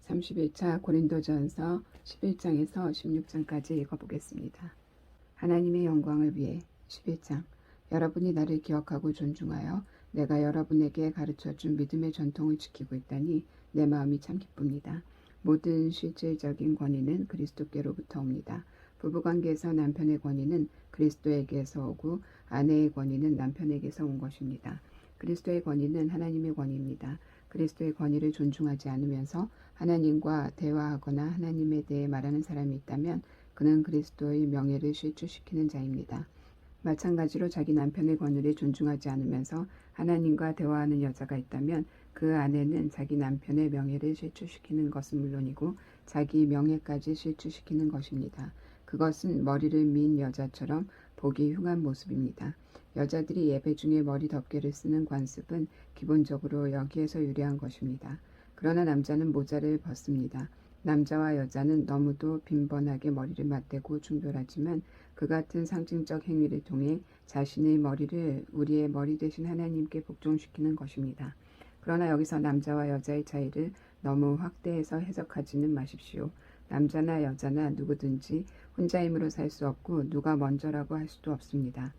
31차 고린도전서 11장에서 16장까지 읽어보겠습니다. 하나님의 영광을 위해 11장. 여러분이 나를 기억하고 존중하여 내가 여러분에게 가르쳐준 믿음의 전통을 지키고 있다니 내 마음이 참 기쁩니다. 모든 실질적인 권위는 그리스도께로부터 옵니다. 부부관계에서 남편의 권위는 그리스도에게서 오고 아내의 권위는 남편에게서 온 것입니다. 그리스도의 권위는 하나님의 권위입니다. 그리스도의 권위를 존중하지 않으면서 하나님과 대화하거나 하나님에 대해 말하는 사람이 있다면 그는 그리스도의 명예를 실추시키는 자입니다. 마찬가지로 자기 남편의 권위를 존중하지 않으면서 하나님과 대화하는 여자가 있다면 그 아내는 자기 남편의 명예를 실추시키는 것은 물론이고 자기 명예까지 실추시키는 것입니다. 그것은 머리를 민 여자처럼 보기 흉한 모습입니다. 여자들이 예배 중에 머리 덮개를 쓰는 관습은 기본적으로 여기에서 유래한 것입니다. 그러나 남자는 모자를 벗습니다. 남자와 여자는 너무도 빈번하게 머리를 맞대고 중별하지만 그 같은 상징적 행위를 통해 자신의 머리를 우리의 머리 대신 하나님께 복종시키는 것입니다. 그러나 여기서 남자와 여자의 차이를 너무 확대해서 해석하지는 마십시오. 남자나 여자나 누구든지 혼자 힘으로 살 수 없고 누가 먼저라고 할 수도 없습니다.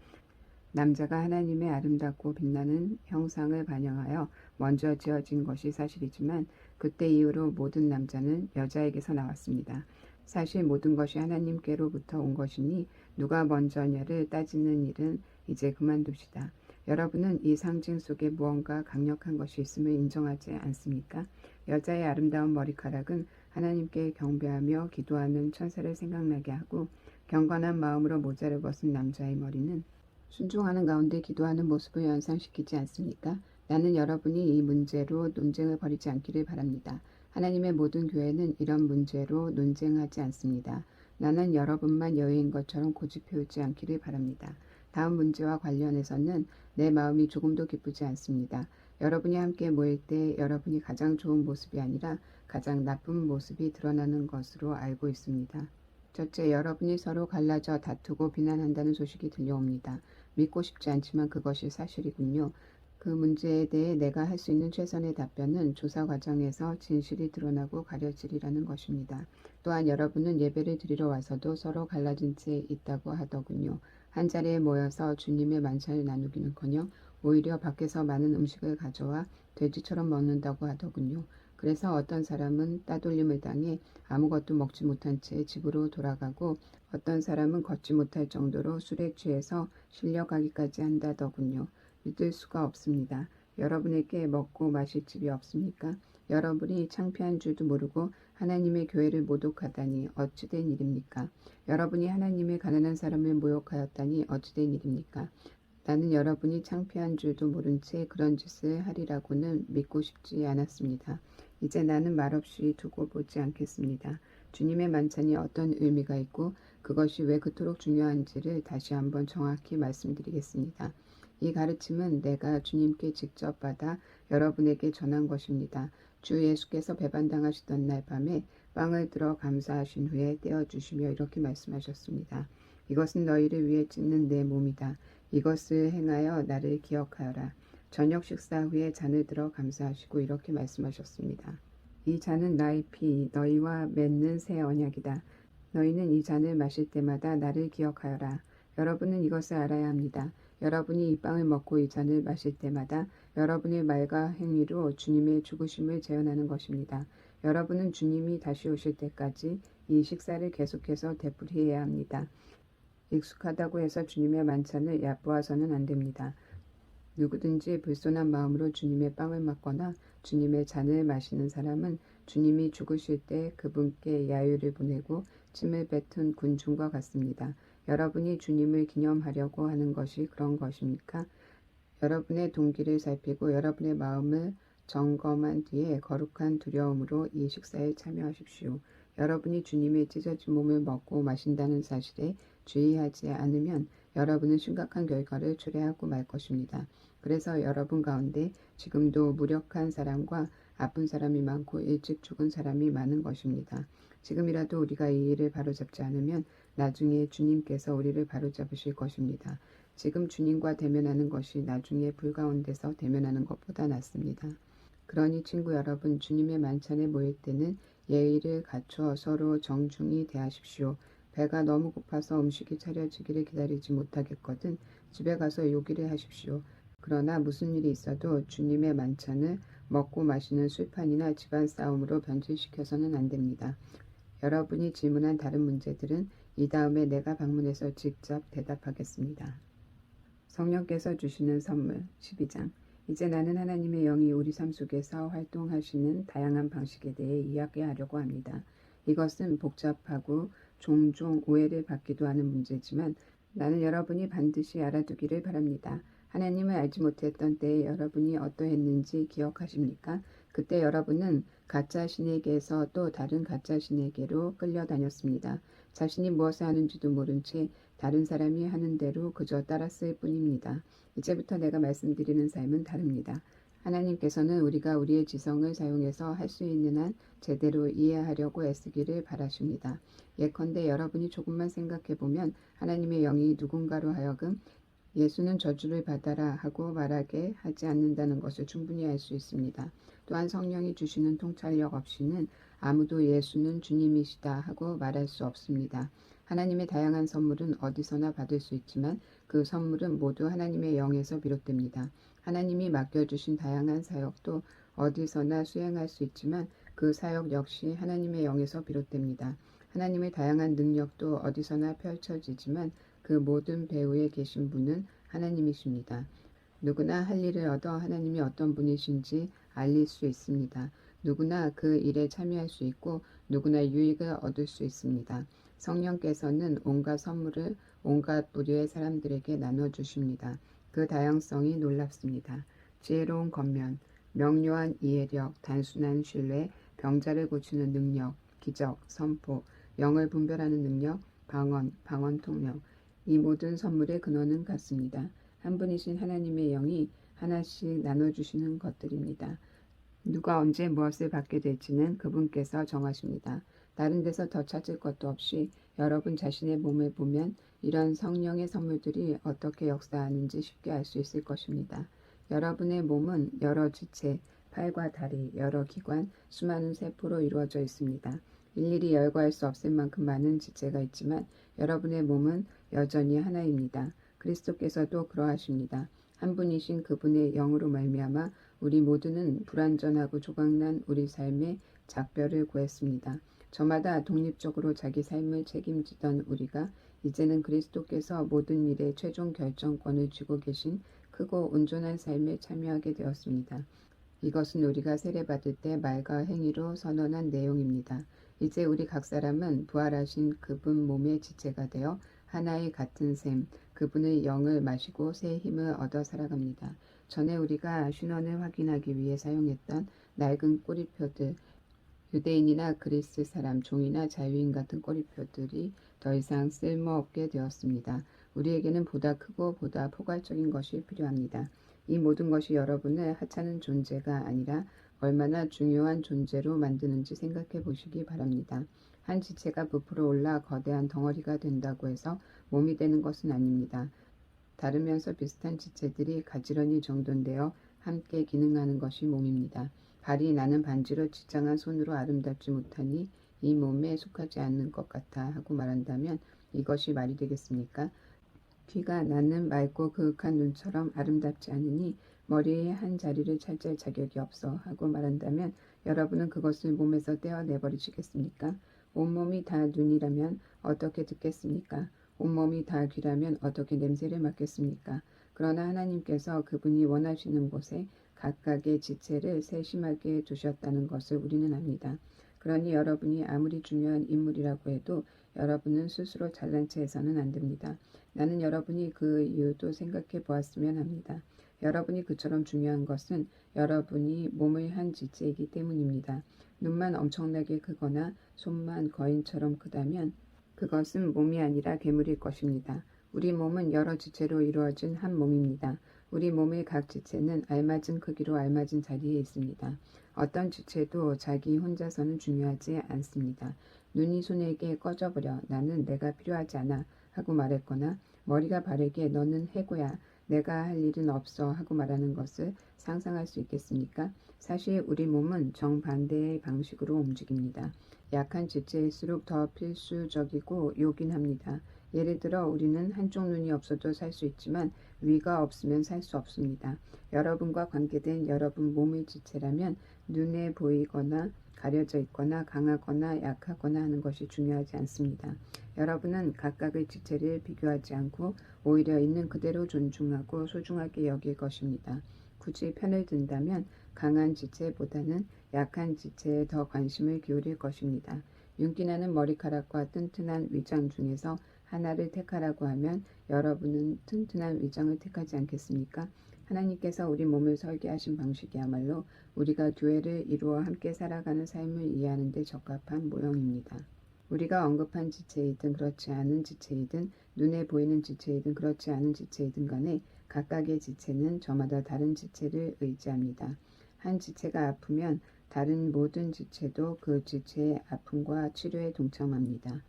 남자가 하나님의 아름답고 빛나는 형상을 반영하여 먼저 지어진 것이 사실이지만 그때 이후로 모든 남자는 여자에게서 나왔습니다. 사실 모든 것이 하나님께로부터 온 것이니 누가 먼저냐를 따지는 일은 이제 그만둡시다. 여러분은 이 상징 속에 무언가 강력한 것이 있음을 인정하지 않습니까? 여자의 아름다운 머리카락은 하나님께 경배하며 기도하는 천사를 생각나게 하고 경건한 마음으로 모자를 벗은 남자의 머리는 순종하는 가운데 기도하는 모습을 연상시키지 않습니까? 나는 여러분이 이 문제로 논쟁을 벌이지 않기를 바랍니다. 하나님의 모든 교회는 이런 문제로 논쟁하지 않습니다. 나는 여러분만 여의인 것처럼 고집해오지 않기를 바랍니다. 다음 문제와 관련해서는 내 마음이 조금도 기쁘지 않습니다. 여러분이 함께 모일 때 여러분이 가장 좋은 모습이 아니라 가장 나쁜 모습이 드러나는 것으로 알고 있습니다. 첫째, 여러분이 서로 갈라져 다투고 비난한다는 소식이 들려옵니다. 믿고 싶지 않지만 그것이 사실이군요. 그 문제에 대해 내가 할 수 있는 최선의 답변은 조사 과정에서 진실이 드러나고 가려지리라는 것입니다. 또한 여러분은 예배를 드리러 와서도 서로 갈라진 채 있다고 하더군요. 한 자리에 모여서 주님의 만찬을 나누기는커녕 오히려 밖에서 많은 음식을 가져와 돼지처럼 먹는다고 하더군요. 그래서 어떤 사람은 따돌림을 당해 아무것도 먹지 못한 채 집으로 돌아가고 어떤 사람은 걷지 못할 정도로 술에 취해서 실려가기까지 한다더군요. 믿을 수가 없습니다. 여러분에게 먹고 마실 집이 없습니까? 여러분이 창피한 줄도 모르고 하나님의 교회를 모독하다니 어찌된 일입니까? 여러분이 하나님의 가난한 사람을 모욕하였다니 어찌된 일입니까? 나는 여러분이 창피한 줄도 모른 채 그런 짓을 하리라고는 믿고 싶지 않았습니다. 이제 나는 말없이 두고 보지 않겠습니다. 주님의 만찬이 어떤 의미가 있고 그것이 왜 그토록 중요한지를 다시 한번 정확히 말씀드리겠습니다. 이 가르침은 내가 주님께 직접 받아 여러분에게 전한 것입니다. 주 예수께서 배반당하시던 날 밤에 빵을 들어 감사하신 후에 떼어주시며 이렇게 말씀하셨습니다. 이것은 너희를 위해 찢는 내 몸이다. 이것을 행하여 나를 기억하여라. 저녁 식사 후에 잔을 들어 감사하시고 이렇게 말씀하셨습니다. 이 잔은 나의 피, 너희와 맺는 새 언약이다. 너희는 이 잔을 마실 때마다 나를 기억하여라. 여러분은 이것을 알아야 합니다. 여러분이 이 빵을 먹고 이 잔을 마실 때마다 여러분의 말과 행위로 주님의 죽으심을 재현하는 것입니다. 여러분은 주님이 다시 오실 때까지 이 식사를 계속해서 되풀이해야 합니다. 익숙하다고 해서 주님의 만찬을 얕보아서는 안 됩니다. 누구든지 불손한 마음으로 주님의 빵을 먹거나 주님의 잔을 마시는 사람은 주님이 죽으실 때 그분께 야유를 보내고 침을 뱉은 군중과 같습니다. 여러분이 주님을 기념하려고 하는 것이 그런 것입니까? 여러분의 동기를 살피고 여러분의 마음을 점검한 뒤에 거룩한 두려움으로 이 식사에 참여하십시오. 여러분이 주님의 찢어진 몸을 먹고 마신다는 사실에 주의하지 않으면 여러분은 심각한 결과를 초래하고 말 것입니다. 그래서 여러분 가운데 지금도 무력한 사람과 아픈 사람이 많고 일찍 죽은 사람이 많은 것입니다. 지금이라도 우리가 이 일을 바로잡지 않으면 나중에 주님께서 우리를 바로잡으실 것입니다. 지금 주님과 대면하는 것이 나중에 불 가운데서 대면하는 것보다 낫습니다. 그러니 친구 여러분, 주님의 만찬에 모일 때는 예의를 갖추어 서로 정중히 대하십시오. 배가 너무 고파서 음식이 차려지기를 기다리지 못하겠거든 집에 가서 요기를 하십시오. 그러나 무슨 일이 있어도 주님의 만찬을 먹고 마시는 술판이나 집안 싸움으로 변질시켜서는 안 됩니다. 여러분이 질문한 다른 문제들은 이 다음에 내가 방문해서 직접 대답하겠습니다. 성령께서 주시는 선물 12장. 이제 나는 하나님의 영이 우리 삶 속에서 활동하시는 다양한 방식에 대해 이야기하려고 합니다. 이것은 복잡하고 종종 오해를 받기도 하는 문제지만 나는 여러분이 반드시 알아두기를 바랍니다. 하나님을 알지 못했던 때에 여러분이 어떠했는지 기억하십니까? 그때 여러분은 가짜 신에게서 또 다른 가짜 신에게로 끌려다녔습니다. 자신이 무엇을 하는지도 모른 채 다른 사람이 하는 대로 그저 따랐을 뿐입니다. 이제부터 내가 말씀드리는 삶은 다릅니다. 하나님께서는 우리가 우리의 지성을 사용해서 할 수 있는 한 제대로 이해하려고 애쓰기를 바라십니다. 예컨대 여러분이 조금만 생각해보면 하나님의 영이 누군가로 하여금 예수는 저주를 받아라 하고 말하게 하지 않는다는 것을 충분히 알 수 있습니다. 또한 성령이 주시는 통찰력 없이는 아무도 예수는 주님이시다 하고 말할 수 없습니다. 하나님의 다양한 선물은 어디서나 받을 수 있지만 그 선물은 모두 하나님의 영에서 비롯됩니다. 하나님이 맡겨주신 다양한 사역도 어디서나 수행할 수 있지만 그 사역 역시 하나님의 영에서 비롯됩니다. 하나님의 다양한 능력도 어디서나 펼쳐지지만 그 모든 배후에 계신 분은 하나님이십니다. 누구나 할 일을 얻어 하나님이 어떤 분이신지 알릴 수 있습니다. 누구나 그 일에 참여할 수 있고 누구나 유익을 얻을 수 있습니다. 성령께서는 온갖 선물을 온갖 부류의 사람들에게 나눠주십니다. 그 다양성이 놀랍습니다. 지혜로운 겉면, 명료한 이해력, 단순한 신뢰, 병자를 고치는 능력, 기적, 선포, 영을 분별하는 능력, 방언 통역. 이 모든 선물의 근원은 같습니다. 한 분이신 하나님의 영이 하나씩 나눠주시는 것들입니다. 누가 언제 무엇을 받게 될지는 그분께서 정하십니다. 다른 데서 더 찾을 것도 없이 여러분 자신의 몸을 보면 이런 성령의 선물들이 어떻게 역사하는지 쉽게 알 수 있을 것입니다. 여러분의 몸은 여러 지체, 팔과 다리, 여러 기관, 수많은 세포로 이루어져 있습니다. 일일이 열거할 수 없을 만큼 많은 지체가 있지만 여러분의 몸은 여전히 하나입니다. 그리스도께서도 그러하십니다. 한 분이신 그분의 영으로 말미암아 우리 모두는 불완전하고 조각난 우리 삶의 작별을 구했습니다. 저마다 독립적으로 자기 삶을 책임지던 우리가 이제는 그리스도께서 모든 일의 최종 결정권을 쥐고 계신 크고 온전한 삶에 참여하게 되었습니다. 이것은 우리가 세례받을 때 말과 행위로 선언한 내용입니다. 이제 우리 각 사람은 부활하신 그분 몸의 지체가 되어 하나의 같은 셈, 그분의 영을 마시고 새 힘을 얻어 살아갑니다. 전에 우리가 신원을 확인하기 위해 사용했던 낡은 꼬리표들, 유대인이나 그리스 사람, 종이나 자유인 같은 꼬리표들이 더 이상 쓸모없게 되었습니다. 우리에게는 보다 크고 보다 포괄적인 것이 필요합니다. 이 모든 것이 여러분을 하찮은 존재가 아니라 얼마나 중요한 존재로 만드는지 생각해 보시기 바랍니다. 한 지체가 부풀어 올라 거대한 덩어리가 된다고 해서 몸이 되는 것은 아닙니다. 다르면서 비슷한 지체들이 가지런히 정돈되어 함께 기능하는 것이 몸입니다. 발이 나는 반지로 지장한 손으로 아름답지 못하니 이 몸에 속하지 않는 것 같아 하고 말한다면 이것이 말이 되겠습니까? 귀가 나는 맑고 그윽한 눈처럼 아름답지 않으니 머리의 한 자리를 차지할 자격이 없어 하고 말한다면 여러분은 그것을 몸에서 떼어내버리시겠습니까? 온몸이 다 눈이라면 어떻게 듣겠습니까? 온몸이 다 귀라면 어떻게 냄새를 맡겠습니까? 그러나 하나님께서 그분이 원하시는 곳에 각각의 지체를 세심하게 두셨다는 것을 우리는 압니다. 그러니 여러분이 아무리 중요한 인물이라고 해도 여러분은 스스로 잘난 체 해서는 안 됩니다. 나는 여러분이 그 이유도 생각해 보았으면 합니다. 여러분이 그처럼 중요한 것은 여러분이 몸의 한 지체이기 때문입니다. 눈만 엄청나게 크거나 손만 거인처럼 크다면 그것은 몸이 아니라 괴물일 것입니다. 우리 몸은 여러 지체로 이루어진 한 몸입니다. 우리 몸의 각 지체는 알맞은 크기로 알맞은 자리에 있습니다. 어떤 지체도 자기 혼자서는 중요하지 않습니다. 눈이 손에게 꺼져버려 나는 내가 필요하지 않아 하고 말했거나 머리가 발에게 너는 해고야 내가 할 일은 없어 하고 말하는 것을 상상할 수 있겠습니까? 사실 우리 몸은 정반대의 방식으로 움직입니다. 약한 지체일수록 더 필수적이고 요긴합니다. 예를 들어 우리는 한쪽 눈이 없어도 살 수 있지만 위가 없으면 살 수 없습니다. 여러분과 관계된 여러분 몸의 지체라면 눈에 보이거나 가려져 있거나 강하거나 약하거나 하는 것이 중요하지 않습니다. 여러분은 각각의 지체를 비교하지 않고 오히려 있는 그대로 존중하고 소중하게 여길 것입니다. 굳이 편을 든다면 강한 지체보다는 약한 지체에 더 관심을 기울일 것입니다. 윤기나는 머리카락과 튼튼한 위장 중에서 하나를 택하라고 하면 여러분은 튼튼한 위장을 택하지 않겠습니까? 하나님께서 우리 몸을 설계하신 방식이야말로 우리가 교회를 이루어 함께 살아가는 삶을 이해하는 데 적합한 모형입니다. 우리가 언급한 지체이든 그렇지 않은 지체이든 눈에 보이는 지체이든 그렇지 않은 지체이든 간에 각각의 지체는 저마다 다른 지체를 의지합니다. 한 지체가 아프면 다른 모든 지체도 그 지체의 아픔과 치료에 동참합니다.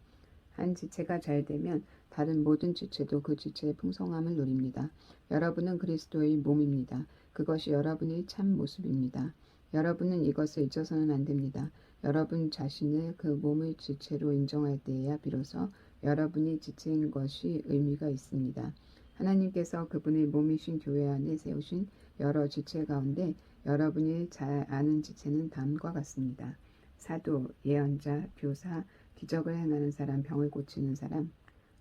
한 지체가 잘 되면 다른 모든 지체도 그 지체의 풍성함을 누립니다. 여러분은 그리스도의 몸입니다. 그것이 여러분의 참 모습입니다. 여러분은 이것을 잊어서는 안 됩니다. 여러분 자신을 그 몸의 지체로 인정할 때에야 비로소 여러분이 지체인 것이 의미가 있습니다. 하나님께서 그분의 몸이신 교회 안에 세우신 여러 지체 가운데 여러분이 잘 아는 지체는 다음과 같습니다. 사도, 예언자, 교사, 기적을 행하는 사람, 병을 고치는 사람,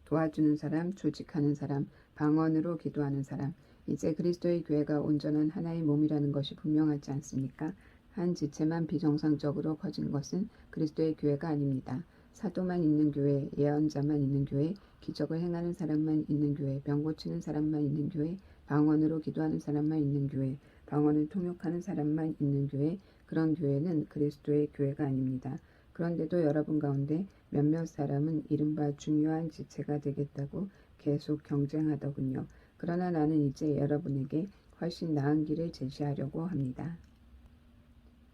도와주는 사람, 조직하는 사람, 방언으로 기도하는 사람. 이제 그리스도의 교회가 온전한 하나의 몸이라는 것이 분명하지 않습니까? 한 지체만 비정상적으로 커진 것은 그리스도의 교회가 아닙니다. 사도만 있는 교회, 예언자만 있는 교회, 기적을 행하는 사람만 있는 교회, 병 고치는 사람만 있는 교회, 방언으로 기도하는 사람만 있는 교회, 방언을 통역하는 사람만 있는 교회, 그런 교회는 그리스도의 교회가 아닙니다. 그런데도 여러분 가운데 몇몇 사람은 이른바 중요한 지체가 되겠다고 계속 경쟁하더군요. 그러나 나는 이제 여러분에게 훨씬 나은 길을 제시하려고 합니다.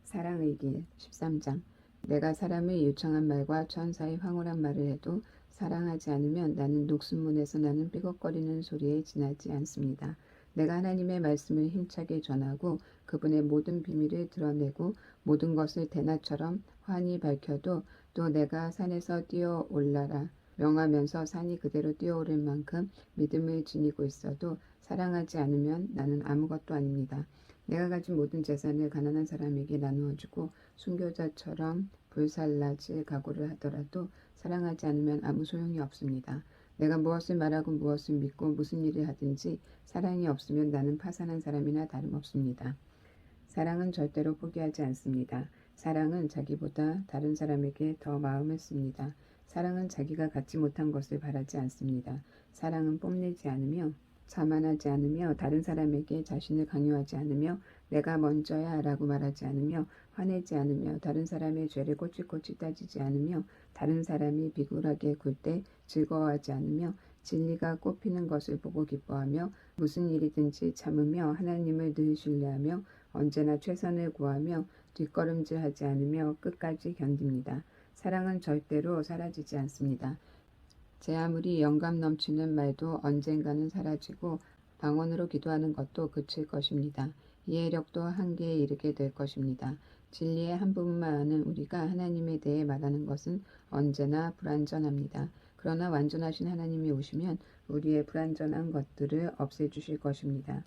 사랑의 길 13장. 내가 사람의 유창한 말과 천사의 황홀한 말을 해도 사랑하지 않으면 나는 녹슨문에서 나는 삐걱거리는 소리에 지나지 않습니다. 내가 하나님의 말씀을 힘차게 전하고 그분의 모든 비밀을 드러내고 모든 것을 대낮처럼 환히 밝혀도 또 내가 산에서 뛰어 올라라 명하면서 산이 그대로 뛰어오를 만큼 믿음을 지니고 있어도 사랑하지 않으면 나는 아무것도 아닙니다. 내가 가진 모든 재산을 가난한 사람에게 나누어주고 순교자처럼 불살라질 각오를 하더라도 사랑하지 않으면 아무 소용이 없습니다. 내가 무엇을 말하고 무엇을 믿고 무슨 일을 하든지 사랑이 없으면 나는 파산한 사람이나 다름없습니다. 사랑은 절대로 포기하지 않습니다. 사랑은 자기보다 다른 사람에게 더 마음을 씁니다. 사랑은 자기가 갖지 못한 것을 바라지 않습니다. 사랑은 뽐내지 않으며 자만하지 않으며 다른 사람에게 자신을 강요하지 않으며 내가 먼저야 라고 말하지 않으며 화내지 않으며 다른 사람의 죄를 꼬치꼬치 따지지 않으며 다른 사람이 비굴하게 굴 때 즐거워하지 않으며 진리가 꽃피는 것을 보고 기뻐하며 무슨 일이든지 참으며 하나님을 늘 신뢰하며 언제나 최선을 구하며 뒷걸음질하지 않으며 끝까지 견딥니다. 사랑은 절대로 사라지지 않습니다. 제 아무리 영감 넘치는 말도 언젠가는 사라지고 방언으로 기도하는 것도 그칠 것입니다. 이해력도 한계에 이르게 될 것입니다. 진리의 한 부분만 아는 우리가 하나님에 대해 말하는 것은 언제나 불완전합니다. 그러나 완전하신 하나님이 오시면 우리의 불완전한 것들을 없애주실 것입니다.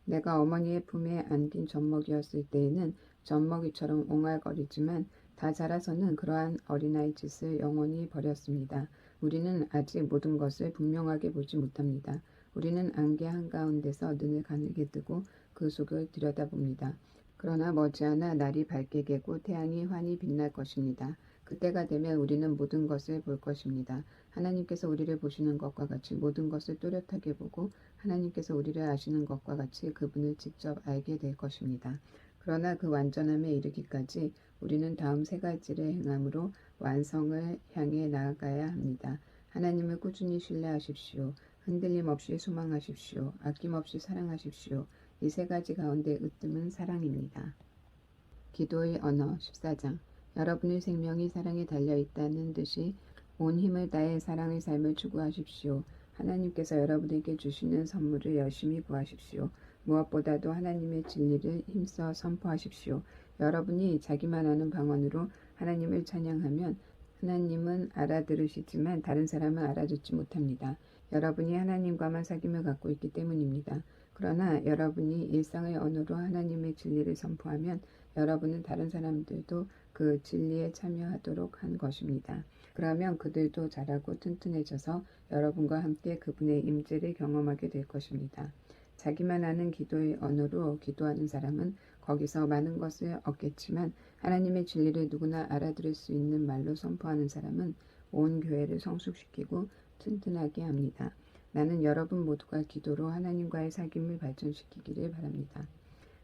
내가 어머니의 품에 안긴 젖먹이였을 때에는 젖먹이처럼 옹알거리지만 다 자라서는 그러한 어린아이 짓을 영원히 버렸습니다. 우리는 아직 모든 것을 분명하게 보지 못합니다. 우리는 안개 한가운데서 눈을 가늘게 뜨고 그 속을 들여다봅니다. 그러나 머지않아 날이 밝게 개고 태양이 환히 빛날 것입니다. 그때가 되면 우리는 모든 것을 볼 것입니다. 하나님께서 우리를 보시는 것과 같이 모든 것을 또렷하게 보고 하나님께서 우리를 아시는 것과 같이 그분을 직접 알게 될 것입니다. 그러나 그 완전함에 이르기까지 우리는 다음 세 가지를 행함으로 완성을 향해 나아가야 합니다. 하나님을 꾸준히 신뢰하십시오. 흔들림 없이 소망하십시오. 아낌없이 사랑하십시오. 이 세 가지 가운데 으뜸은 사랑입니다. 기도의 언어 14장. 여러분의 생명이 사랑에 달려있다는 듯이 온 힘을 다해 사랑의 삶을 추구하십시오. 하나님께서 여러분에게 주시는 선물을 열심히 구하십시오. 무엇보다도 하나님의 진리를 힘써 선포하십시오. 여러분이 자기만 아는 방언으로 하나님을 찬양하면 하나님은 알아들으시지만 다른 사람은 알아듣지 못합니다. 여러분이 하나님과만 사귐을 갖고 있기 때문입니다. 그러나 여러분이 일상의 언어로 하나님의 진리를 선포하면 여러분은 다른 사람들도 그 진리에 참여하도록 한 것입니다. 그러면 그들도 자라고 튼튼해져서 여러분과 함께 그분의 임재를 경험하게 될 것입니다. 자기만 아는 기도의 언어로 기도하는 사람은 거기서 많은 것을 얻겠지만 하나님의 진리를 누구나 알아들을 수 있는 말로 선포하는 사람은 온 교회를 성숙시키고 튼튼하게 합니다. 나는 여러분 모두가 기도로 하나님과의 사귐을 발전시키기를 바랍니다.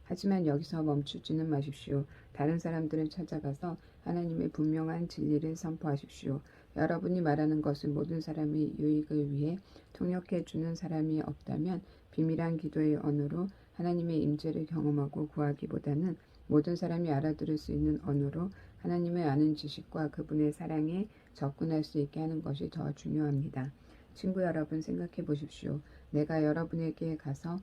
하지만 여기서 멈추지는 마십시오. 다른 사람들을 찾아가서 하나님의 분명한 진리를 선포하십시오. 여러분이 말하는 것을 모든 사람의 유익을 위해 통역해 주는 사람이 없다면 비밀한 기도의 언어로 하나님의 임재를 경험하고 구하기보다는 모든 사람이 알아들을 수 있는 언어로 하나님을 아는 지식과 그분의 사랑에 접근할 수 있게 하는 것이 더 중요합니다. 친구 여러분, 생각해 보십시오. 내가 여러분에게 가서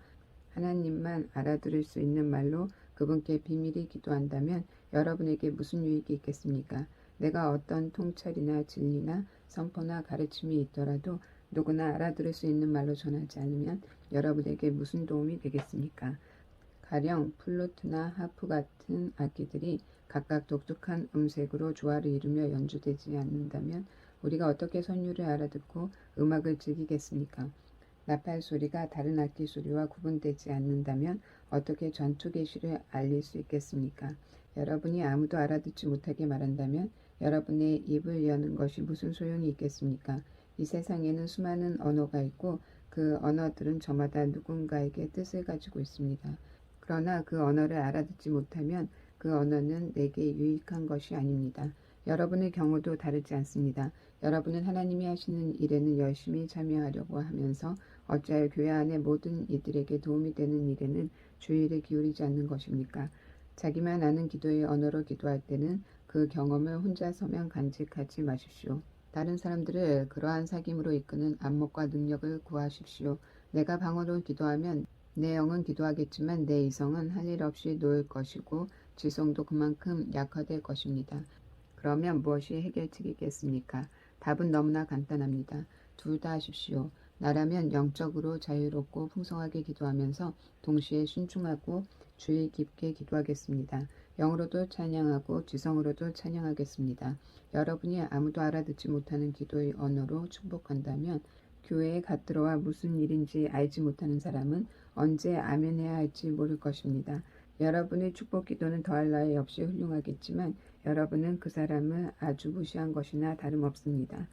하나님만 알아들을 수 있는 말로 그분께 비밀히 기도한다면 여러분에게 무슨 유익이 있겠습니까? 내가 어떤 통찰이나 진리나 선포나 가르침이 있더라도 누구나 알아들을 수 있는 말로 전하지 않으면 여러분에게 무슨 도움이 되겠습니까? 가령 플루트나 하프 같은 악기들이 각각 독특한 음색으로 조화를 이루며 연주되지 않는다면 우리가 어떻게 선율을 알아듣고 음악을 즐기겠습니까? 나팔 소리가 다른 악기 소리와 구분되지 않는다면 어떻게 전투 계시를 알릴 수 있겠습니까? 여러분이 아무도 알아듣지 못하게 말한다면 여러분의 입을 여는 것이 무슨 소용이 있겠습니까? 이 세상에는 수많은 언어가 있고 그 언어들은 저마다 누군가에게 뜻을 가지고 있습니다. 그러나 그 언어를 알아듣지 못하면 그 언어는 내게 유익한 것이 아닙니다. 여러분의 경우도 다르지 않습니다. 여러분은 하나님이 하시는 일에는 열심히 참여하려고 하면서 어찌하여 교회 안의 모든 이들에게 도움이 되는 일에는 주의를 기울이지 않는 것입니까? 자기만 아는 기도의 언어로 기도할 때는 그 경험을 혼자서만 간직하지 마십시오. 다른 사람들을 그러한 사귐으로 이끄는 안목과 능력을 구하십시오. 내가 방언으로 기도하면 내 영은 기도하겠지만 내 이성은 할 일 없이 놓일 것이고 지성도 그만큼 약화될 것입니다. 그러면 무엇이 해결책이겠습니까? 답은 너무나 간단합니다. 둘 다 하십시오. 나라면 영적으로 자유롭고 풍성하게 기도하면서 동시에 신중하고 주의 깊게 기도하겠습니다. 영으로도 찬양하고 지성으로도 찬양하겠습니다. 여러분이 아무도 알아듣지 못하는 기도의 언어로 축복한다면 교회에 갓들어와 무슨 일인지 알지 못하는 사람은 언제 아멘해야 할지 모를 것입니다. 여러분의 축복 기도는 더할 나위 없이 훌륭하겠지만 여러분은 그 사람을 아주 무시한 것이나 다름없습니다.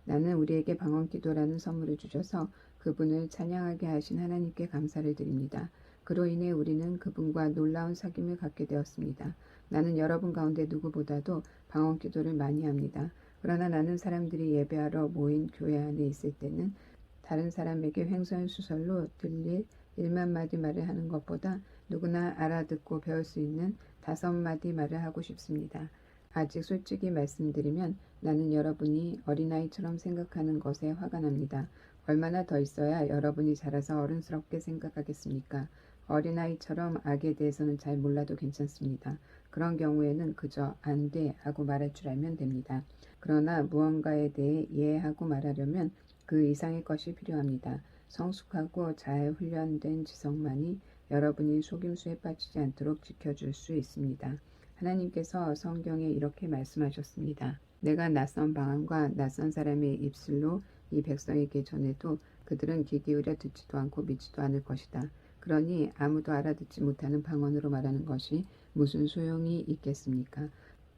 나는 우리에게 방언 기도라는 선물을 주셔서 그분을 찬양하게 하신 하나님께 감사를 드립니다. 그로 인해 우리는 그분과 놀라운 사귐을 갖게 되었습니다. 나는 여러분 가운데 누구보다도 방언 기도를 많이 합니다. 그러나 나는 사람들이 예배하러 모인 교회 안에 있을 때는 다른 사람에게 횡설수설로 들릴 1만 마디 말을 하는 것보다 누구나 알아듣고 배울 수 있는 5마디 말을 하고 싶습니다. 아직 솔직히 말씀드리면 나는 여러분이 어린아이처럼 생각하는 것에 화가 납니다. 얼마나 더 있어야 여러분이 자라서 어른스럽게 생각하겠습니까? 어린아이처럼 악에 대해서는 잘 몰라도 괜찮습니다. 그런 경우에는 그저 안 돼 하고 말할 줄 알면 됩니다. 그러나 무언가에 대해 이해하고 말하려면 그 이상의 것이 필요합니다. 성숙하고 잘 훈련된 지성만이 여러분이 속임수에 빠지지 않도록 지켜줄 수 있습니다. 하나님께서 성경에 이렇게 말씀하셨습니다. 내가 낯선 방언과 낯선 사람의 입술로 이 백성에게 전해도 그들은 귀 기울여 듣지도 않고 믿지도 않을 것이다. 그러니 아무도 알아듣지 못하는 방언으로 말하는 것이 무슨 소용이 있겠습니까?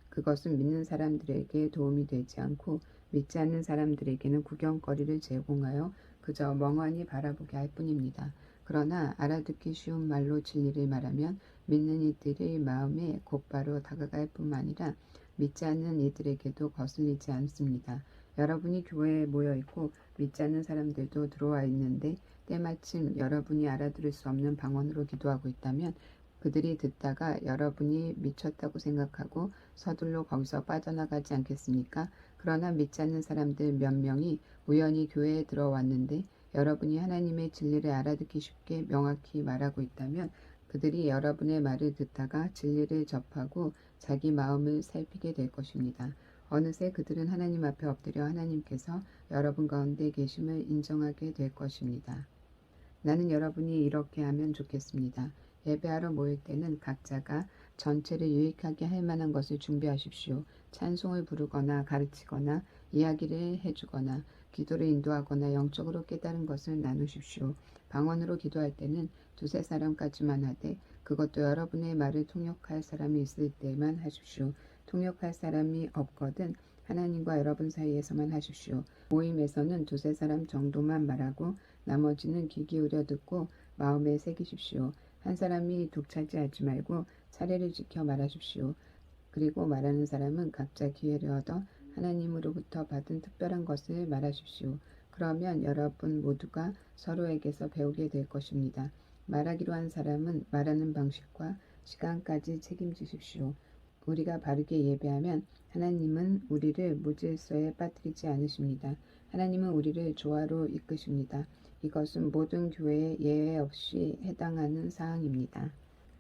그것은 믿는 사람들에게 도움이 되지 않고 믿지 않는 사람들에게는 구경거리를 제공하여 그저 멍하니 바라보게 할 뿐입니다. 그러나 알아듣기 쉬운 말로 진리를 말하면 믿는 이들의 마음에 곧바로 다가갈 뿐만 아니라 믿지 않는 이들에게도 거슬리지 않습니다. 여러분이 교회에 모여 있고 믿지 않는 사람들도 들어와 있는데 때마침 여러분이 알아들을 수 없는 방언으로 기도하고 있다면 그들이 듣다가 여러분이 미쳤다고 생각하고 서둘러 거기서 빠져나가지 않겠습니까? 그러나 믿지 않는 사람들 몇 명이 우연히 교회에 들어왔는데 여러분이 하나님의 진리를 알아듣기 쉽게 명확히 말하고 있다면 그들이 여러분의 말을 듣다가 진리를 접하고 자기 마음을 살피게 될 것입니다. 어느새 그들은 하나님 앞에 엎드려 하나님께서 여러분 가운데 계심을 인정하게 될 것입니다. 나는 여러분이 이렇게 하면 좋겠습니다. 예배하러 모일 때는 각자가 전체를 유익하게 할 만한 것을 준비하십시오. 찬송을 부르거나 가르치거나 이야기를 해주거나 기도를 인도하거나 영적으로 깨달은 것을 나누십시오. 방언으로 기도할 때는 두세 사람까지만 하되 그것도 여러분의 말을 통역할 사람이 있을 때만 하십시오. 통역할 사람이 없거든 하나님과 여러분 사이에서만 하십시오. 모임에서는 두세 사람 정도만 말하고 나머지는 귀 기울여 듣고 마음에 새기십시오. 한 사람이 독차지하지 말고 차례를 지켜 말하십시오. 그리고 말하는 사람은 각자 기회를 얻어 하나님으로부터 받은 특별한 것을 말하십시오. 그러면 여러분 모두가 서로에게서 배우게 될 것입니다. 말하기로 한 사람은 말하는 방식과 시간까지 책임지십시오. 우리가 바르게 예배하면 하나님은 우리를 무질서에 빠뜨리지 않으십니다. 하나님은 우리를 조화로 이끄십니다. 이것은 모든 교회에 예외 없이 해당하는 사항입니다.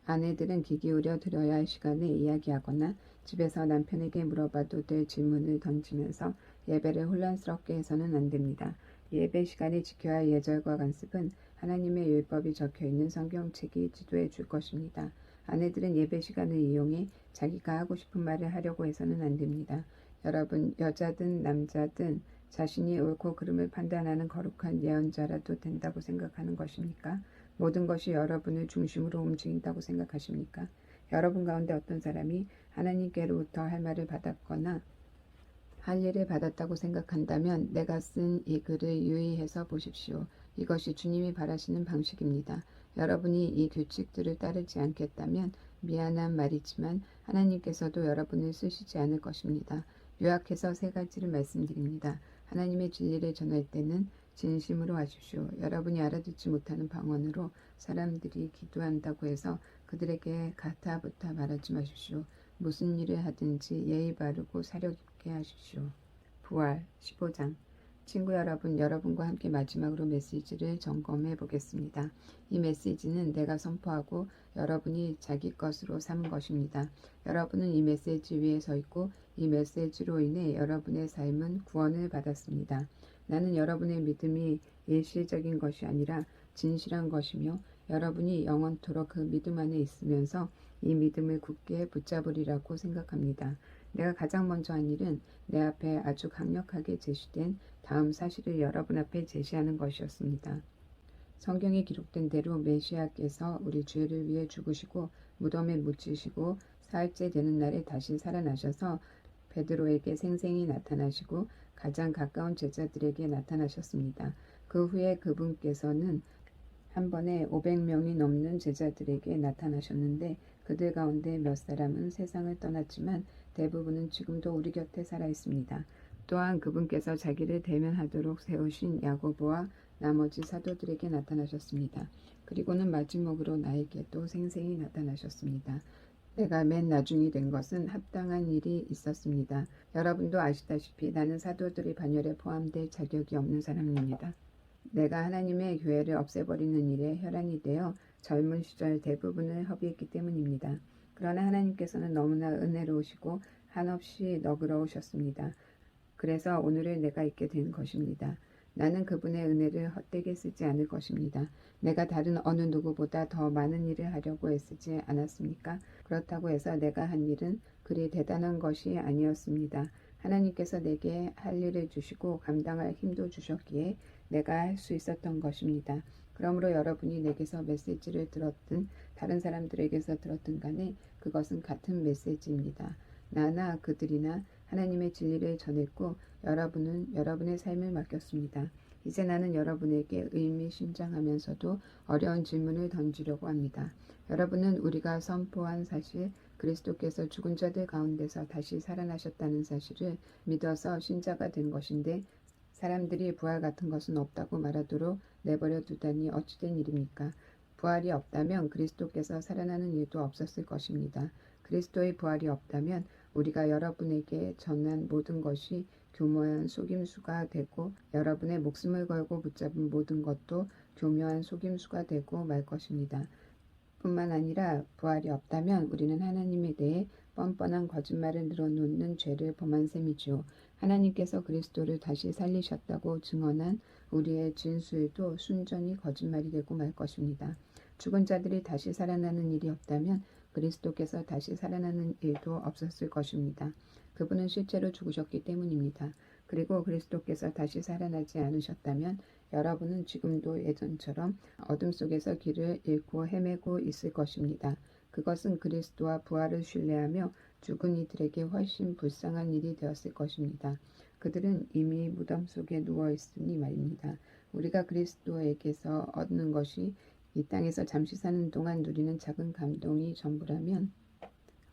아내들은 귀 기울여 들어야 할 시간에 이야기하거나 집에서 남편에게 물어봐도 될 질문을 던지면서 예배를 혼란스럽게 해서는 안 됩니다. 예배 시간에 지켜야 할 예절과 관습은 하나님의 율법이 적혀있는 성경책이 지도해 줄 것입니다. 아내들은 예배 시간을 이용해 자기가 하고 싶은 말을 하려고 해서는 안 됩니다. 여러분, 여자든 남자든 자신이 옳고 그름을 판단하는 거룩한 예언자라도 된다고 생각하는 것입니까? 모든 것이 여러분을 중심으로 움직인다고 생각하십니까? 여러분 가운데 어떤 사람이 하나님께로부터 할 말을 받았거나 할 일을 받았다고 생각한다면 내가 쓴 이 글을 유의해서 보십시오. 이것이 주님이 바라시는 방식입니다. 여러분이 이 규칙들을 따르지 않겠다면 미안한 말이지만 하나님께서도 여러분을 쓰시지 않을 것입니다. 요약해서 세 가지를 말씀드립니다. 하나님의 진리를 전할 때는 진심으로 하십시오. 여러분이 알아듣지 못하는 방언으로 사람들이 기도한다고 해서 그들에게 가타부타 말하지 마십시오. 무슨 일을 하든지 예의 바르고 사려 깊게 하십시오. 부활 15장. 친구 여러분, 여러분과 함께 마지막으로 메시지를 점검해 보겠습니다. 이 메시지는 내가 선포하고 여러분이 자기 것으로 삼은 것입니다. 여러분은 이 메시지 위에 서 있고 이 메시지로 인해 여러분의 삶은 구원을 받았습니다. 나는 여러분의 믿음이 일시적인 것이 아니라 진실한 것이며 여러분이 영원토록 그 믿음 안에 있으면서 이 믿음을 굳게 붙잡으리라고 생각합니다. 내가 가장 먼저 한 일은 내 앞에 아주 강력하게 제시된 다음 사실을 여러분 앞에 제시하는 것이었습니다. 성경에 기록된 대로 메시아께서 우리 죄를 위해 죽으시고 무덤에 묻히시고 사흘째 되는 날에 다시 살아나셔서 베드로에게 생생히 나타나시고 가장 가까운 제자들에게 나타나셨습니다. 그 후에 그분께서는 한 번에 500명이 넘는 제자들에게 나타나셨는데 그들 가운데 몇 사람은 세상을 떠났지만 대부분은 지금도 우리 곁에 살아 있습니다. 또한 그분께서 자기를 대면하도록 세우신 야고보와 나머지 사도들에게 나타나셨습니다. 그리고는 마지막으로 나에게도 생생히 나타나셨습니다. 내가 맨 나중이 된 것은 합당한 일이 있었습니다. 여러분도 아시다시피 나는 사도들의 반열에 포함될 자격이 없는 사람입니다. 내가 하나님의 교회를 없애버리는 일에 혈안이 되어 젊은 시절 대부분을 허비했기 때문입니다. 그러나 하나님께서는 너무나 은혜로우시고 한없이 너그러우셨습니다. 그래서 오늘을 내가 있게 된 것입니다. 나는 그분의 은혜를 헛되게 쓰지 않을 것입니다. 내가 다른 어느 누구보다 더 많은 일을 하려고 애쓰지 않았습니까? 그렇다고 해서 내가 한 일은 그리 대단한 것이 아니었습니다. 하나님께서 내게 할 일을 주시고 감당할 힘도 주셨기에 내가 할 수 있었던 것입니다. 그러므로 여러분이 내게서 메시지를 들었든 다른 사람들에게서 들었든 간에 그것은 같은 메시지입니다. 나나 그들이나 하나님의 진리를 전했고 여러분은 여러분의 삶을 맡겼습니다. 이제 나는 여러분에게 의미심장하면서도 어려운 질문을 던지려고 합니다. 여러분은 우리가 선포한 사실, 그리스도께서 죽은 자들 가운데서 다시 살아나셨다는 사실을 믿어서 신자가 된 것인데 사람들이 부활 같은 것은 없다고 말하도록 내버려 두다니 어찌된 일입니까? 부활이 없다면 그리스도께서 살아나는 일도 없었을 것입니다. 그리스도의 부활이 없다면 우리가 여러분에게 전한 모든 것이 교묘한 속임수가 되고 여러분의 목숨을 걸고 붙잡은 모든 것도 교묘한 속임수가 되고 말 것입니다. 뿐만 아니라 부활이 없다면 우리는 하나님에 대해 뻔뻔한 거짓말을 늘어놓는 죄를 범한 셈이지요. 하나님께서 그리스도를 다시 살리셨다고 증언한 우리의 진술도 순전히 거짓말이 되고 말 것입니다. 죽은 자들이 다시 살아나는 일이 없다면 그리스도께서 다시 살아나는 일도 없었을 것입니다. 그분은 실제로 죽으셨기 때문입니다. 그리고 그리스도께서 다시 살아나지 않으셨다면 여러분은 지금도 예전처럼 어둠 속에서 길을 잃고 헤매고 있을 것입니다. 그것은 그리스도와 부활을 신뢰하며 죽은 이들에게 훨씬 불쌍한 일이 되었을 것입니다. 그들은 이미 무덤 속에 누워 있으니 말입니다. 우리가 그리스도에게서 얻는 것이 이 땅에서 잠시 사는 동안 누리는 작은 감동이 전부라면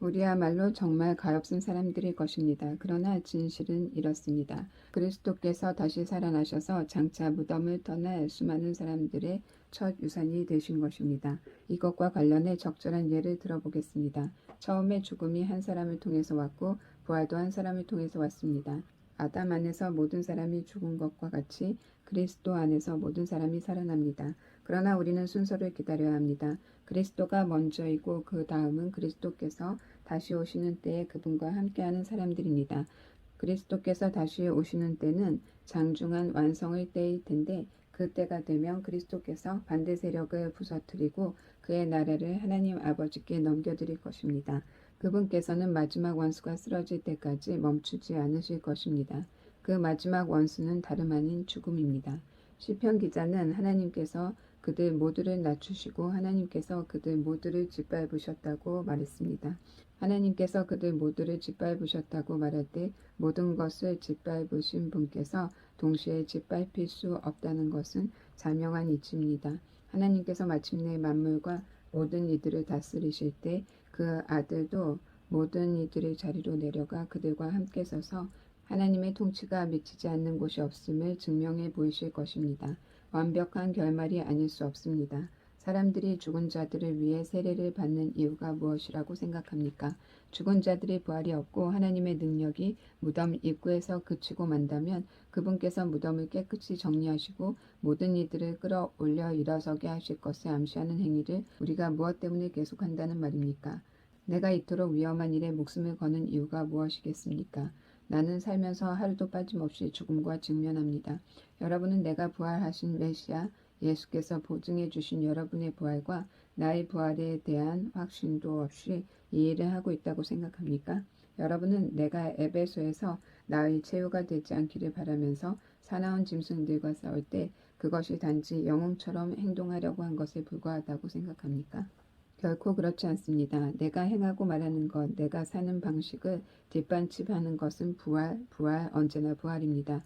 우리야말로 정말 가엾은 사람들일 것입니다. 그러나 진실은 이렇습니다. 그리스도께서 다시 살아나셔서 장차 무덤을 떠날 수많은 사람들의 첫 유산이 되신 것입니다. 이것과 관련해 적절한 예를 들어보겠습니다. 처음에 죽음이 한 사람을 통해서 왔고 부활도 한 사람을 통해서 왔습니다. 아담 안에서 모든 사람이 죽은 것과 같이 그리스도 안에서 모든 사람이 살아납니다. 그러나 우리는 순서를 기다려야 합니다. 그리스도가 먼저이고 그 다음은 그리스도께서 다시 오시는 때에 그분과 함께하는 사람들입니다. 그리스도께서 다시 오시는 때는 장중한 완성의 때일 텐데 그 때가 되면 그리스도께서 반대 세력을 부서뜨리고 그의 나라를 하나님 아버지께 넘겨드릴 것입니다. 그분께서는 마지막 원수가 쓰러질 때까지 멈추지 않으실 것입니다. 그 마지막 원수는 다름 아닌 죽음입니다. 시편 기자는 하나님께서 그들 모두를 낮추시고 하나님께서 그들 모두를 짓밟으셨다고 말했습니다. 하나님께서 그들 모두를 짓밟으셨다고 말할 때 모든 것을 짓밟으신 분께서 동시에 짓밟힐 수 없다는 것은 자명한 이치입니다. 하나님께서 마침내 만물과 모든 이들을 다스리실 때 그 아들도 모든 이들의 자리로 내려가 그들과 함께 서서 하나님의 통치가 미치지 않는 곳이 없음을 증명해 보이실 것입니다. 완벽한 결말이 아닐 수 없습니다. 사람들이 죽은 자들을 위해 세례를 받는 이유가 무엇이라고 생각합니까? 죽은 자들의 부활이 없고 하나님의 능력이 무덤 입구에서 그치고 만다면 그분께서 무덤을 깨끗이 정리하시고 모든 이들을 끌어올려 일어서게 하실 것을 암시하는 행위를 우리가 무엇 때문에 계속한다는 말입니까? 내가 이토록 위험한 일에 목숨을 거는 이유가 무엇이겠습니까? 나는 살면서 하루도 빠짐없이 죽음과 직면합니다. 여러분은 내가 부활하신 메시아 예수께서 보증해 주신 여러분의 부활과 나의 부활에 대한 확신도 없이 이 일을 하고 있다고 생각합니까? 여러분은 내가 에베소에서 나의 체유가 되지 않기를 바라면서 사나운 짐승들과 싸울 때 그것이 단지 영웅처럼 행동하려고 한 것에 불과하다고 생각합니까? 결코 그렇지 않습니다. 내가 행하고 말하는 것, 내가 사는 방식을 뒷받침하는 것은 부활, 언제나 부활입니다.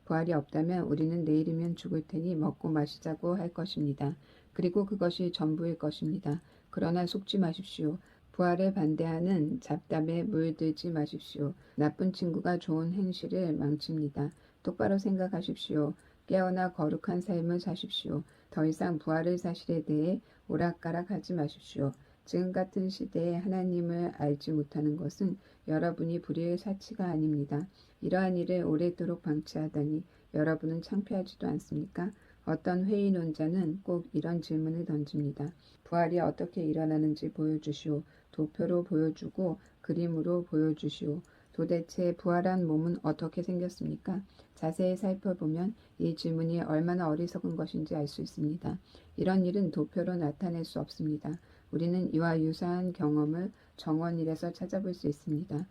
부활이 없다면 우리는 내일이면 죽을 테니 먹고 마시자고 할 것입니다. 그리고 그것이 전부일 것입니다. 그러나 속지 마십시오. 부활을 반대하는 잡담에 물들지 마십시오. 나쁜 친구가 좋은 행실을 망칩니다. 똑바로 생각하십시오. 깨어나 거룩한 삶을 사십시오. 더 이상 부활의 사실에 대해 오락가락하지 마십시오. 지금 같은 시대에 하나님을 알지 못하는 것은 여러분이 불의의 사치가 아닙니다. 이러한 일을 오래도록 방치하다니 여러분은 창피하지도 않습니까? 어떤 회의론자는 꼭 이런 질문을 던집니다. 부활이 어떻게 일어나는지 보여주시오. 도표로 보여주고 그림으로 보여주시오. 도대체 부활한 몸은 어떻게 생겼습니까? 자세히 살펴보면 이 질문이 얼마나 어리석은 것인지 알 수 있습니다. 이런 일은 도표로 나타낼 수 없습니다. 우리는 이와 유사한 경험을 정원일에서 찾아볼 수 있습니다.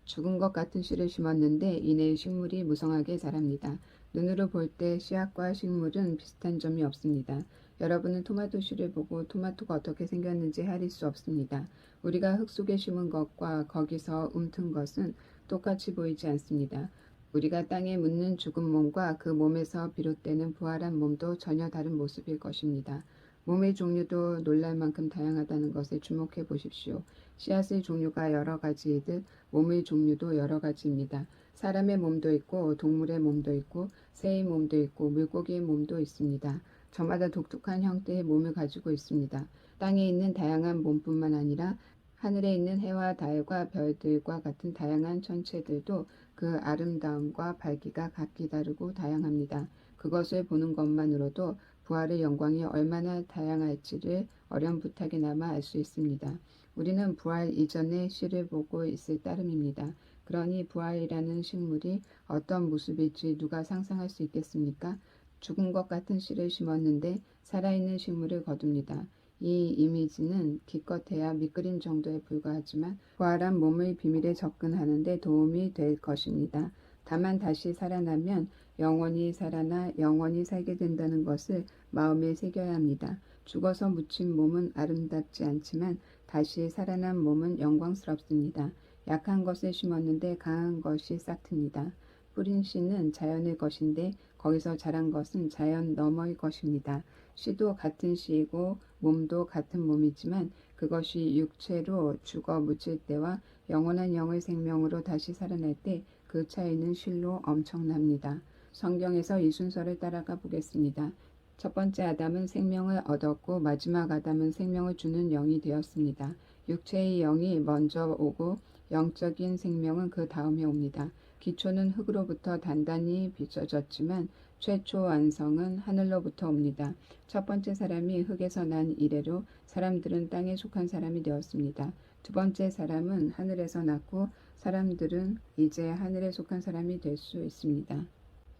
죽은 것 같은 씨를 심었는데 이내 식물이 무성하게 자랍니다. 눈으로 볼 때 씨앗과 식물은 비슷한 점이 없습니다. 여러분은 토마토 씨를 보고 토마토가 어떻게 생겼는지 헤아릴 수 없습니다. 우리가 흙 속에 심은 것과 거기서 움튼 것은 똑같이 보이지 않습니다. 우리가 땅에 묻는 죽은 몸과 그 몸에서 비롯되는 부활한 몸도 전혀 다른 모습일 것입니다. 몸의 종류도 놀랄 만큼 다양하다는 것에 주목해 보십시오. 씨앗의 종류가 여러 가지이듯 몸의 종류도 여러 가지입니다. 사람의 몸도 있고 동물의 몸도 있고 새의 몸도 있고 물고기의 몸도 있습니다. 저마다 독특한 형태의 몸을 가지고 있습니다. 땅에 있는 다양한 몸뿐만 아니라 하늘에 있는 해와 달과 별들과 같은 다양한 천체들도 그 아름다움과 밝기가 각기 다르고 다양합니다. 그것을 보는 것만으로도 부활의 영광이 얼마나 다양할지를 어렴풋하게나마 알 수 있습니다. 우리는 부활 이전의 시를 보고 있을 따름입니다. 그러니 부활이라는 식물이 어떤 모습일지 누가 상상할 수 있겠습니까? 죽은 것 같은 씨를 심었는데 살아있는 식물을 거둡니다. 이 이미지는 기껏해야 밑그림 정도에 불과하지만 부활한 몸의 비밀에 접근하는 데 도움이 될 것입니다. 다만 다시 살아나면 영원히 살아나 영원히 살게 된다는 것을 마음에 새겨야 합니다. 죽어서 묻힌 몸은 아름답지 않지만 다시 살아난 몸은 영광스럽습니다. 약한 것을 심었는데 강한 것이 싹틉니다. 뿌린 씨는 자연의 것인데 거기서 자란 것은 자연 너머의 것입니다. 씨도 같은 씨이고 몸도 같은 몸이지만 그것이 육체로 죽어 묻힐 때와 영원한 영의 생명으로 다시 살아날 때 그 차이는 실로 엄청납니다. 성경에서 이 순서를 따라가 보겠습니다. 첫 번째 아담은 생명을 얻었고 마지막 아담은 생명을 주는 영이 되었습니다. 육체의 영이 먼저 오고 영적인 생명은 그 다음에 옵니다. 기초는 흙으로부터 단단히 빚어졌지만 최초 완성은 하늘로부터 옵니다. 첫 번째 사람이 흙에서 난 이래로 사람들은 땅에 속한 사람이 되었습니다. 두 번째 사람은 하늘에서 났고 사람들은 이제 하늘에 속한 사람이 될 수 있습니다.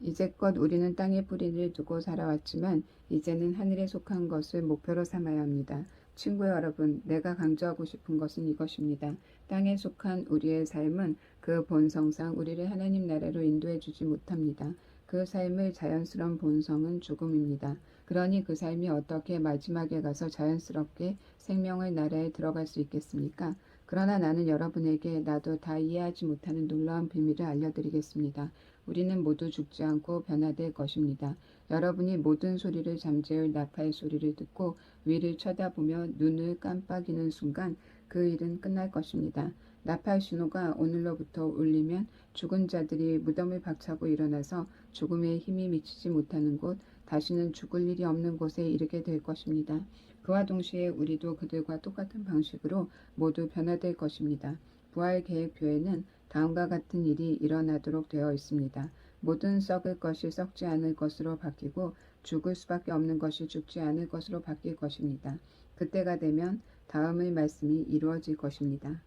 이제껏 우리는 땅에 뿌리를 두고 살아왔지만 이제는 하늘에 속한 것을 목표로 삼아야 합니다. 친구 여러분, 내가 강조하고 싶은 것은 이것입니다. 땅에 속한 우리의 삶은 그 본성상 우리를 하나님 나라로 인도해 주지 못합니다. 그 삶의 자연스러운 본성은 죽음입니다. 그러니 그 삶이 어떻게 마지막에 가서 자연스럽게 생명의 나라에 들어갈 수 있겠습니까? 그러나 나는 여러분에게 나도 다 이해하지 못하는 놀라운 비밀을 알려드리겠습니다. 우리는 모두 죽지 않고 변화될 것입니다. 여러분이 모든 소리를 잠재울 나팔 소리를 듣고 위를 쳐다보며 눈을 깜빡이는 순간 그 일은 끝날 것입니다. 나팔 신호가 오늘로부터 울리면 죽은 자들이 무덤을 박차고 일어나서 죽음의 힘이 미치지 못하는 곳, 다시는 죽을 일이 없는 곳에 이르게 될 것입니다. 그와 동시에 우리도 그들과 똑같은 방식으로 모두 변화될 것입니다. 부활 계획표에는 다음과 같은 일이 일어나도록 되어 있습니다. 모든 썩을 것이 썩지 않을 것으로 바뀌고 죽을 수밖에 없는 것이 죽지 않을 것으로 바뀔 것입니다. 그때가 되면 다음의 말씀이 이루어질 것입니다.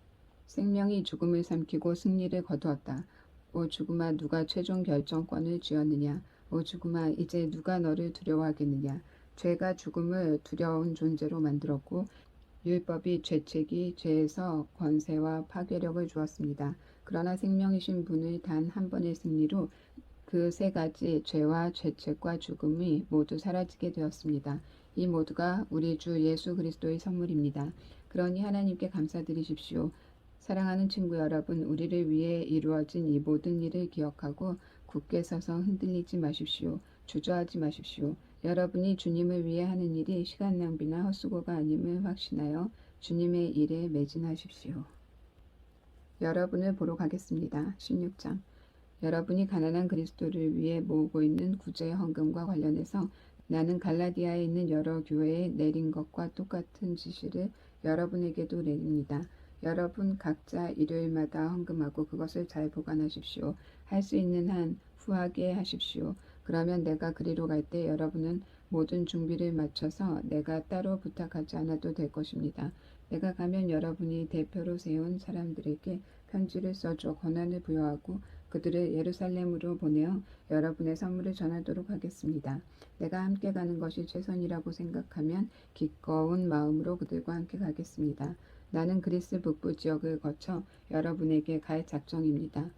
생명이 죽음을 삼키고 승리를 거두었다. 오 죽음아, 누가 최종 결정권을 쥐었느냐? 오 죽음아, 이제 누가 너를 두려워하겠느냐? 죄가 죽음을 두려운 존재로 만들었고 율법이 죄책이 죄에서 권세와 파괴력을 주었습니다. 그러나 생명이신 분의 단 한 번의 승리로 그 세 가지 죄와 죄책과 죽음이 모두 사라지게 되었습니다. 이 모두가 우리 주 예수 그리스도의 선물입니다. 그러니 하나님께 감사드리십시오. 사랑하는 친구 여러분, 우리를 위해 이루어진 이 모든 일을 기억하고 굳게 서서 흔들리지 마십시오. 주저하지 마십시오. 여러분이 주님을 위해 하는 일이 시간 낭비나 헛수고가 아님을 확신하여 주님의 일에 매진하십시오. 여러분을 보러 가겠습니다. 16장. 여러분이 가난한 그리스도를 위해 모으고 있는 구제 헌금과 관련해서 나는 갈라디아에 있는 여러 교회에 내린 것과 똑같은 지시를 여러분에게도 내립니다. 여러분 각자 일요일마다 헌금하고 그것을 잘 보관하십시오. 할 수 있는 한 후하게 하십시오. 그러면 내가 그리로 갈 때 여러분은 모든 준비를 마쳐서 내가 따로 부탁하지 않아도 될 것입니다. 내가 가면 여러분이 대표로 세운 사람들에게 편지를 써줘 권한을 부여하고 그들을 예루살렘으로 보내어 여러분의 선물을 전하도록 하겠습니다. 내가 함께 가는 것이 최선이라고 생각하면 기꺼운 마음으로 그들과 함께 가겠습니다. 나는 그리스 북부 지역을 거쳐 여러분에게 갈 작정입니다.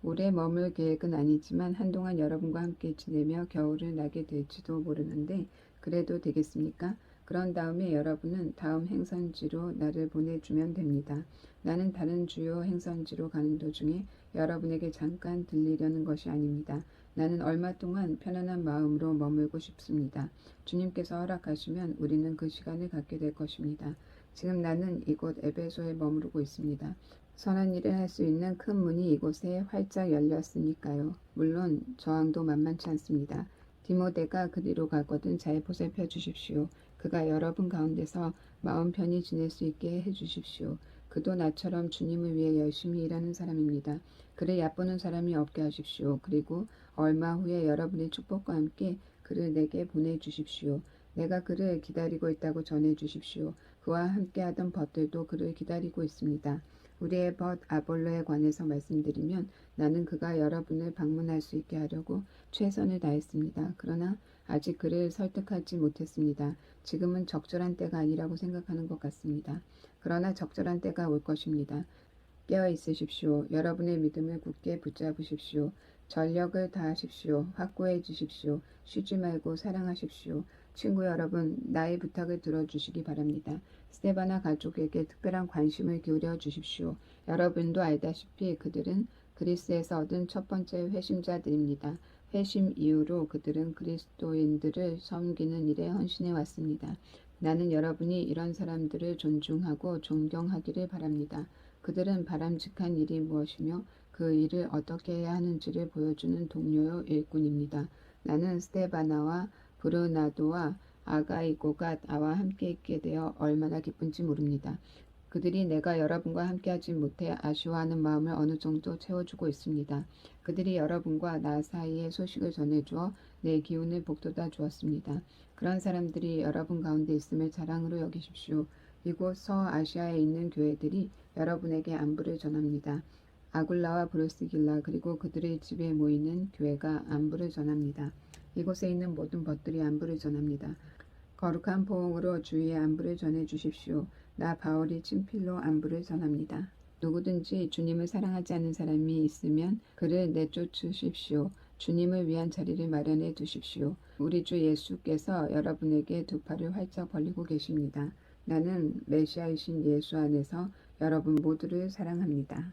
오래 머물 계획은 아니지만 한동안 여러분과 함께 지내며 겨울을 나게 될지도 모르는데 그래도 되겠습니까? 그런 다음에 여러분은 다음 행선지로 나를 보내주면 됩니다. 나는 다른 주요 행선지로 가는 도중에 여러분에게 잠깐 들리려는 것이 아닙니다. 나는 얼마 동안 편안한 마음으로 머물고 싶습니다. 주님께서 허락하시면 우리는 그 시간을 갖게 될 것입니다. 지금 나는 이곳 에베소에 머무르고 있습니다. 선한 일을 할 수 있는 큰 문이 이곳에 활짝 열렸으니까요. 물론 저항도 만만치 않습니다. 디모데가 그리로 가거든 잘 보살펴 주십시오. 그가 여러분 가운데서 마음 편히 지낼 수 있게 해 주십시오. 그도 나처럼 주님을 위해 열심히 일하는 사람입니다. 그를 얕보는 사람이 없게 하십시오. 그리고 얼마 후에 여러분의 축복과 함께 그를 내게 보내주십시오. 내가 그를 기다리고 있다고 전해주십시오. 그와 함께하던 벗들도 그를 기다리고 있습니다. 우리의 벗 아볼로에 관해서 말씀드리면 나는 그가 여러분을 방문할 수 있게 하려고 최선을 다했습니다. 그러나 아직 그를 설득하지 못했습니다. 지금은 적절한 때가 아니라고 생각하는 것 같습니다. 그러나 적절한 때가 올 것입니다. 깨어 있으십시오. 여러분의 믿음을 굳게 붙잡으십시오. 전력을 다하십시오. 확고해 주십시오. 쉬지 말고 사랑하십시오. 친구 여러분, 나의 부탁을 들어주시기 바랍니다. 스테바나 가족에게 특별한 관심을 기울여 주십시오. 여러분도 알다시피 그들은 그리스에서 얻은 첫 번째 회심자들입니다. 회심 이후로 그들은 그리스도인들을 섬기는 일에 헌신해 왔습니다. 나는 여러분이 이런 사람들을 존중하고 존경하기를 바랍니다. 그들은 바람직한 일이 무엇이며 그 일을 어떻게 해야 하는지를 보여주는 동료요 일꾼입니다. 나는 스테바나와 브르나도와 아가이고가 나와 함께 있게 되어 얼마나 기쁜지 모릅니다. 그들이 내가 여러분과 함께하지 못해 아쉬워하는 마음을 어느 정도 채워주고 있습니다. 그들이 여러분과 나 사이에 소식을 전해주어 내 기운을 북돋아 주었습니다. 그런 사람들이 여러분 가운데 있음을 자랑으로 여기십시오. 이곳 서아시아에 있는 교회들이 여러분에게 안부를 전합니다. 아굴라와 브루스길라 그리고 그들의 집에 모이는 교회가 안부를 전합니다. 이곳에 있는 모든 벗들이 안부를 전합니다. 거룩한 포옹으로 주위에 안부를 전해 주십시오. 나 바울이 친필로 안부를 전합니다. 누구든지 주님을 사랑하지 않는 사람이 있으면 그를 내쫓으십시오. 주님을 위한 자리를 마련해 두십시오. 우리 주 예수께서 여러분에게 두 팔을 활짝 벌리고 계십니다. 나는 메시아이신 예수 안에서 여러분 모두를 사랑합니다.